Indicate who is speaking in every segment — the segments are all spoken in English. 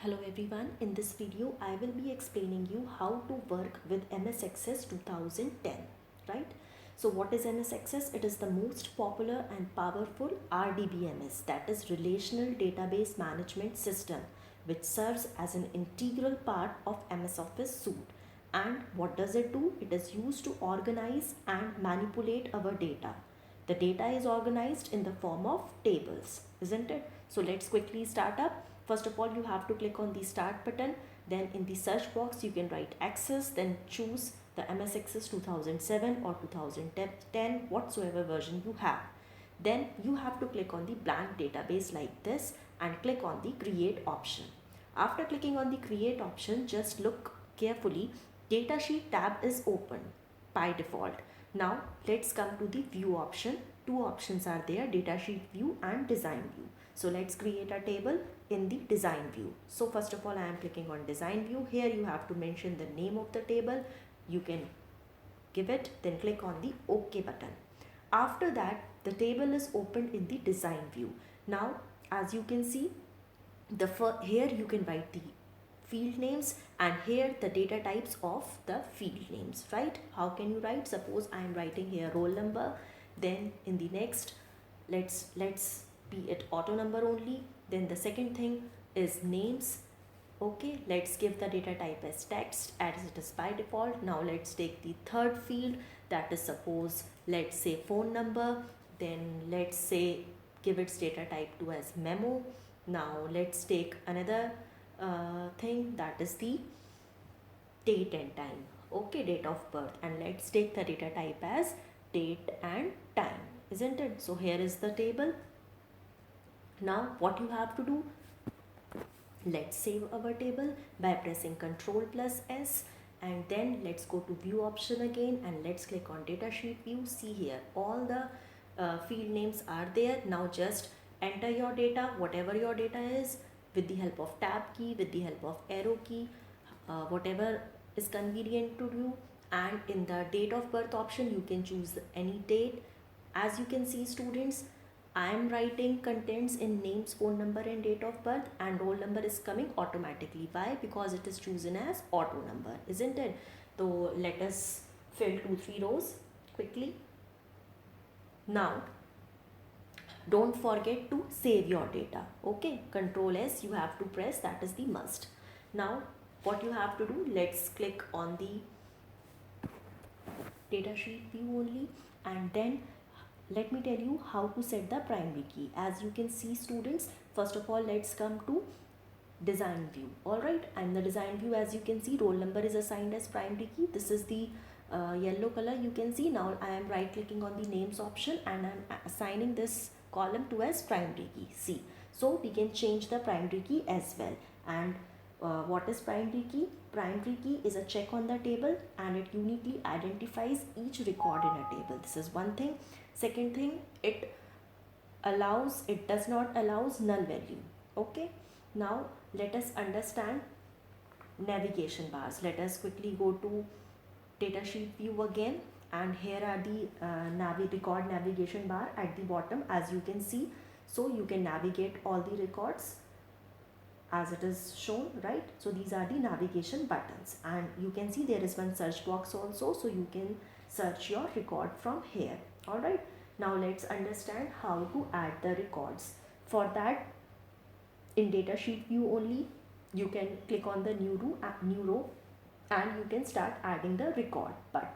Speaker 1: Hello everyone, in this video I will be explaining you how to work with MS Access 2010, right? So what is MS Access? It is the most popular and powerful RDBMS, that is Relational Database Management System, which serves as an integral part of MS Office suite. And what does it do? It is used to organize and manipulate our data. The data is organized in the form of tables, isn't it? So let's quickly start up. First of all, you have to click on the start button. Then in the search box, you can write Access, then choose the MS Access 2007 or 2010, whatsoever version you have. Then you have to click on the blank database like this and click on the create option. After clicking on the create option, just look carefully. Datasheet tab is open by default. Now let's come to the view option. Two options are there, datasheet view and design view. So let's create a table in the design view. So first of all, I am clicking on design view. Here you have to mention the name of the table. You can give it, then click on the OK button. After that, the table is opened in the design view. Now, as you can see, here you can write the field names and here the data types of the field names, right? How can you write? Suppose I am writing here roll number, then in the next, let's be it auto number only. Then the second thing is names. Okay, let's give the data type as text as it is by default. Now let's take the third field, that is suppose let's say phone number. Then let's say give its data type to as memo. Now let's take another thing, that is the date and time. Okay, date of birth, and let's take the data type as date and time, isn't it? So here is the table. Now what you have to do, let's save our table by pressing Ctrl plus S, and then let's go to view option again and let's click on datasheet view. See here, all the field names are there. Now just enter your data, whatever your data is, with the help of tab key, with the help of arrow key, whatever is convenient to you. And in the date of birth option, you can choose any date. As you can see, students, I am writing contents in names, phone number and date of birth, and roll number is coming automatically. Why? Because it is chosen as auto number, isn't it? So let us fill 2-3 rows quickly. Now don't forget to save your data. Okay, Control S you have to press, that is the must. Now what you have to do, let's click on the datasheet view only, and then let me tell you how to set the primary key. As you can see, students, first of all let's come to design view. Alright, and the design view, as you can see, roll number is assigned as primary key. This is the yellow color you can see. Now I am right clicking on the names option and I am assigning this column to as primary key. See, so we can change the primary key as well. And what is primary key? Primary key is a check on the table and it uniquely identifies each record in a table. This is one thing. Second thing, it does not allows null value. Okay, now let us understand navigation bars. Let us quickly go to datasheet view again, and here are the record navigation bar at the bottom, as you can see. So you can navigate all the records as it is shown, right? So these are the navigation buttons, and you can see there is one search box also, so you can search your record from here. All right, now let's understand how to add the records. For that, in datasheet view only, you can click on the new row and you can start adding the record. But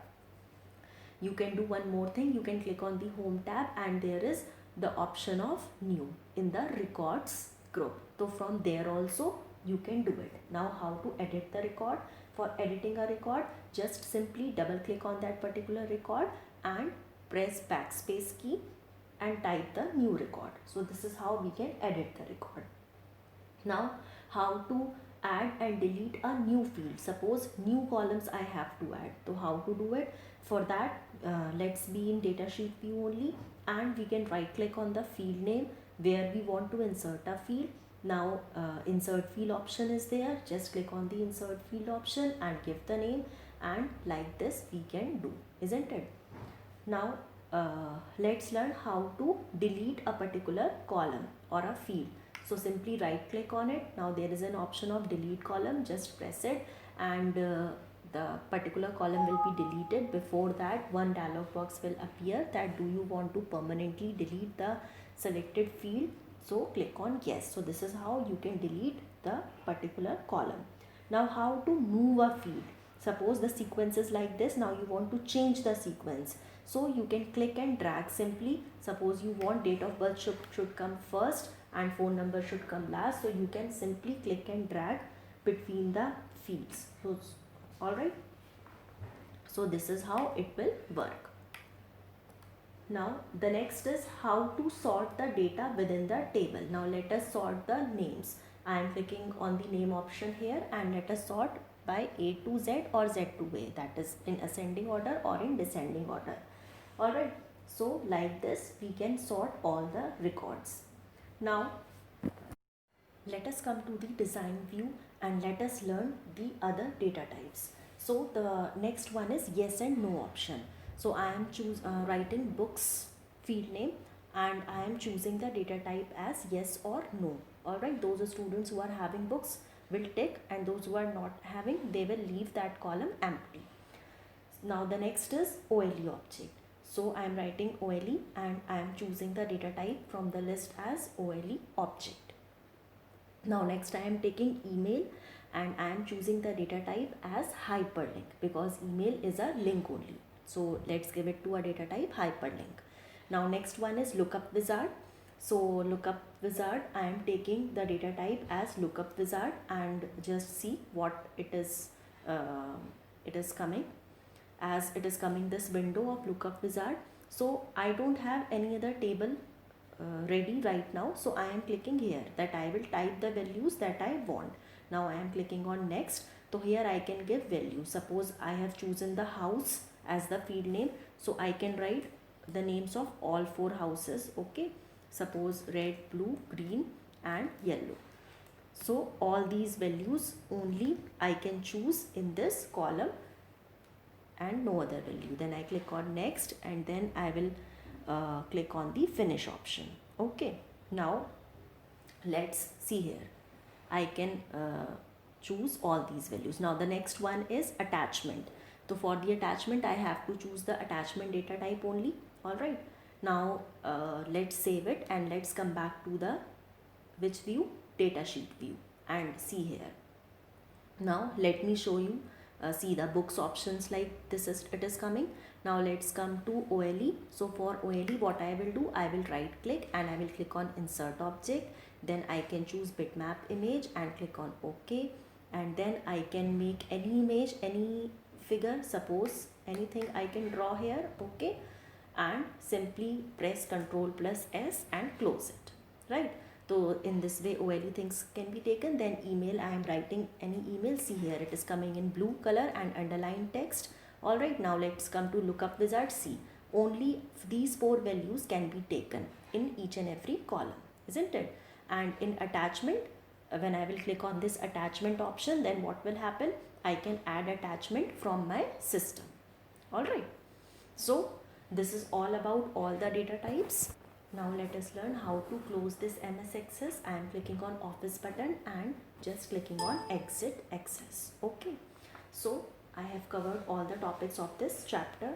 Speaker 1: you can do one more thing, you can click on the home tab and there is the option of new in the records group. So from there also you can do it. Now how to edit the record? For editing a record, just simply double click on that particular record and press backspace key and type the new record. So this is how we can edit the record. Now how to add and delete a new field. Suppose new columns I have to add. So how to do it? For that, let's be in datasheet view only, and we can right click on the field name where we want to insert a field. Now insert field option is there. Just click on the insert field option and give the name, and like this we can do, isn't it? Now let's learn how to delete a particular column or a field. So simply right click on it. Now there is an option of delete column, just press it, and the particular column will be deleted. Before that, one dialog box will appear that do you want to permanently delete the selected field. So click on yes. So this is how you can delete the particular column. Now how to move a field. Suppose the sequence is like this. Now you want to change the sequence. So you can click and drag simply. Suppose you want date of birth should come first and phone number should come last. So you can simply click and drag between the fields. So alright. So this is how it will work. Now the next is how to sort the data within the table. Now let us sort the names. I am clicking on the name option here, and let us sort by A to Z or Z to A, that is in ascending order or in descending order. Alright, so like this we can sort all the records. Now let us come to the design view and let us learn the other data types. So the next one is yes and no option. So I am writing books field name, and I am choosing the data type as yes or no. Alright, those students who are having books will tick, and those who are not having, they will leave that column empty. Now the next is OLE object. So I am writing OLE, and I am choosing the data type from the list as OLE object. Now next I am taking email, and I am choosing the data type as hyperlink, because email is a link only. So let's give it to a data type hyperlink. Now next one is lookup wizard. So lookup wizard, I am taking the data type as lookup wizard, and just see what it is coming, as it is coming this window of lookup wizard. So I don't have any other table ready right now, so I am clicking here that I will type the values that I want. Now I am clicking on next. So here I can give value. Suppose I have chosen the house as the field name, so I can write the names of all 4 houses. Okay, suppose red, blue, green and yellow. So all these values only I can choose in this column and no other value. Then I click on next, and then I will click on the finish option. Okay, now let's see here. I can choose all these values. Now the next one is attachment. So for the attachment, I have to choose the attachment data type only. Alright, now let's save it, and let's come back to the which view, datasheet view, and see here. Now let me show you. See the books options, like this is it is coming. Now let's come to OLE. So for OLE, what I will do, I will right click and I will click on insert object. Then I can choose bitmap image and click on OK, and then I can make any image, any figure, suppose anything I can draw here. Okay, and simply press Ctrl+S and close it. Right, so in this way OLE things can be taken. Then email, I am writing any email. See here, it is coming in blue color and underlined text. Alright, now let's come to lookup wizard. See, only these 4 values can be taken in each and every column, isn't it? And in attachment, when I will click on this attachment option, then what will happen? I can add attachment from my system. Alright, so this is all about all the data types. Now let us learn how to close this MS Access. I am clicking on Office button and just clicking on Exit Access. Okay, so I have covered all the topics of this chapter.